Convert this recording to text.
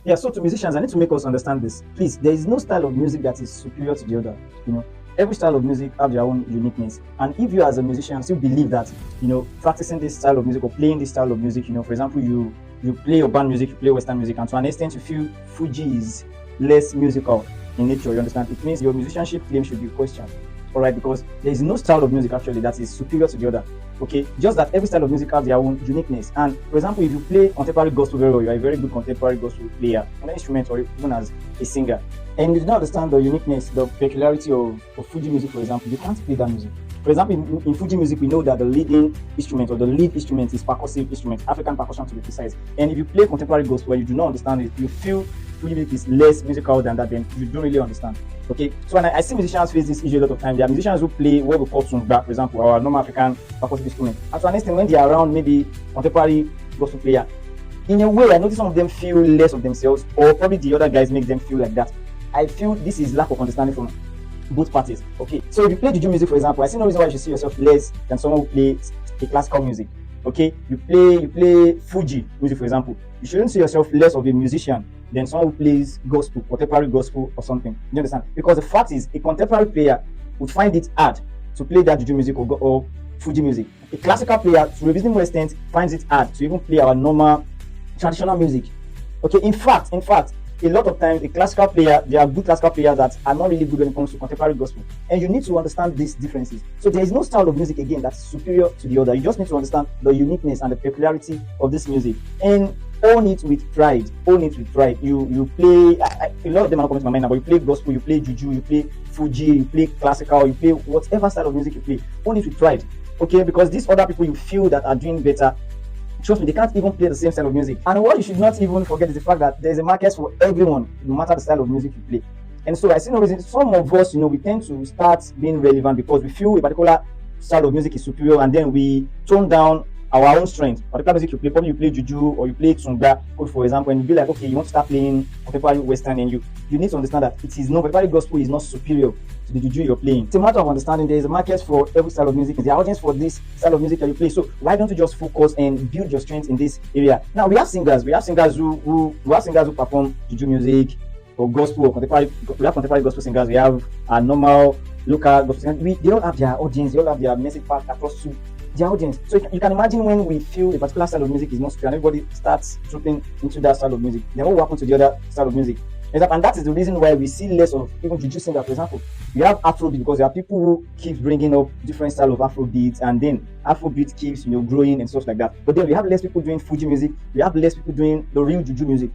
Yeah, so to musicians, I need to make us understand this. Please, there is no style of music that is superior to the other. You know, every style of music have their own uniqueness. And if you as a musician still believe that, practicing this style of music or playing this style of music, for example, you play your band music, you play Western music, and to an extent you feel Fuji is less musical in nature, you understand? It means your musicianship claim should be questioned. All right, because there is no style of music actually that is superior to the other. Okay, just that every style of music has their own uniqueness. And for example, if you play contemporary gospel very well, you are a very good contemporary gospel player on an instrument or even as a singer, and you do not understand the uniqueness, the peculiarity of Fuji music, for example, you can't play that music. For example, in Fuji music, we know that the leading instrument or the lead instrument is percussive instrument, African percussion to be precise. And if you play contemporary gospel, you do not understand it, you feel Fuji music is less musical than that, then you don't really understand. Okay, so when I see musicians face this issue a lot of time, there are musicians who play what we call sungba, for example, our normal African percussive instrument. And to an extent, when they are around maybe contemporary gospel player, in a way, I notice some of them feel less of themselves, or probably the other guys make them feel like that. I feel this is lack of understanding from both parties. Okay, so if you play juju music, for example, I see no reason why you should see yourself less than someone who plays a classical music. Okay, you play Fuji music, for example, you shouldn't see yourself less of a musician than someone who plays gospel, contemporary gospel or something. You understand? Because the fact is, a contemporary player would find it hard to play that juju music or Fuji music. A classical player, to a reasonable extent, finds it hard to even play our normal traditional music. Okay, in fact, a lot of times a classical player, there are good classical players that are not really good when it comes to contemporary gospel, and you need to understand these differences. So there is no style of music again that's superior to the other. You just need to understand the uniqueness and the peculiarity of this music and own it with pride. Own it with pride. You play a lot of them are not coming to my mind now, but you play gospel, you play juju, you play Fuji, you play classical, you play whatever style of music you play. Own it with pride. Okay, because these other people you feel that are doing better, trust me, they can't even play the same style of music. And what you should not even forget is the fact that there is a market for everyone, no matter the style of music you play. And so I see no reason. Some of us, we tend to start being relevant because we feel a particular style of music is superior, and then we tone down our own strength. Particular music you play, probably you play juju or you play tsungba, for example, and you be like, okay, you want to start playing contemporary western, and you need to understand that it is no contemporary gospel is not superior to the juju you're playing. It's a matter of understanding there is a market for every style of music. There's an audience for this style of music that you play. So why don't you just focus and build your strength in this area? Now we have singers who perform juju music or gospel or contemporary. We have contemporary gospel singers. We have normal local gospel singers. They all have their audience. They all have their message path across to their audience. So you can imagine when we feel a particular style of music is not superior, and everybody starts trooping into that style of music, then what will happen to the other style of music? And that is the reason why we see less of even juju singers. For example, we have Afrobeat because there are people who keep bringing up different style of Afrobeat, and then Afrobeat keeps growing and stuff like that. But then we have less people doing Fuji music. We have less people doing the real juju music.